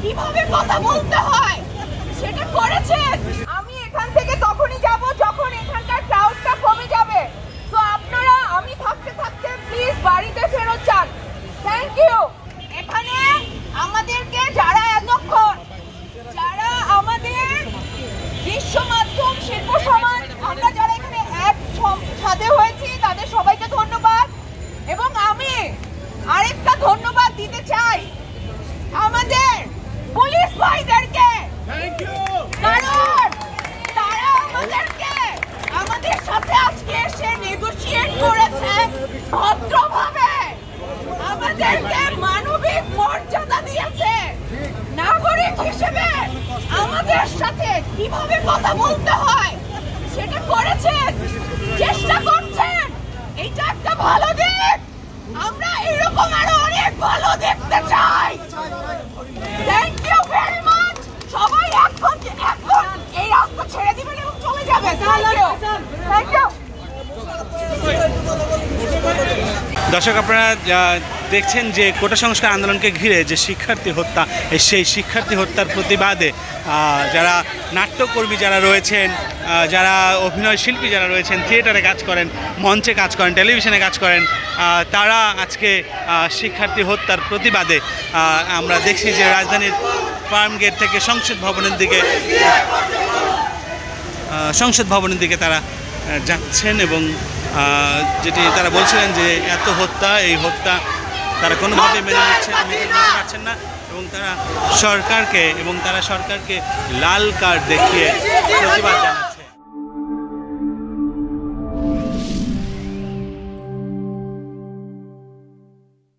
কিভাবে কথা বলতে হয় সেটা করেছেন। আমি এখান থেকে তখনই যাব যখন এখানকার ক্রাউডটা কমে যাবে। তো আপনারা আমি থাকতে থাকতে প্লিজ বাড়িতে ফেরত যান। Thank you. এখানে আমাদেরকে যারা এতক্ষণ যারা আমাদের বিশ্ব মাধ্যম শিল্প সমাজ আমরা যারা এখানে এক সাথে হয়েছি তাদের সবাইকে ধন্যবাদ। এবং আমি আরেকটা ধন্যবাদ দিতে চাই আমাদের পুলিশ ভাইদেরকে, কারণ তারা আমাদের সাথে আজকে এসে নেগোশিয়েট করেছে ভদ্রভাবে, আমাদেরকে মানবিক মর্যাদা দিয়েছে। নাগরিক হিসেবে আমাদের সাথে কিভাবে কথা বলতে হয় সেটা করেছেন, চেষ্টা করছেন। এটা একটা ভালো দিক। আমরা এরকম আরো অনেক ভালো দেখতে চাই। Thank you very much. সবাই এখন এই রাস্তা ছেড়ে দিবেন এবং চলে যাবেন। Thank you. দর্শক, আপনারা দেখছেন যে কোটা সংস্কার আন্দোলনকে ঘিরে যে শিক্ষার্থী হত্যা, সেই শিক্ষার্থী হত্যার প্রতিবাদে যারা নাট্যকর্মী যারা রয়েছেন, যারা অভিনয় শিল্পী যারা রয়েছেন, থিয়েটারে কাজ করেন, মঞ্চে কাজ করেন, টেলিভিশনে কাজ করেন, তারা আজকে শিক্ষার্থী হত্যার প্রতিবাদে আমরা দেখছি যে রাজধানীর ফার্মগেট থেকে সংসদ ভবনের দিকে তারা যাচ্ছেন এবং যেটি তারা বলছিলেন যে এত হত্যা, এই হত্যা তারা কোনোভাবে মেনে নিতে পারছেন না এবং তারা সরকারকে লাল কার্ড দেখিয়ে প্রতিবাদ জানাচ্ছেন।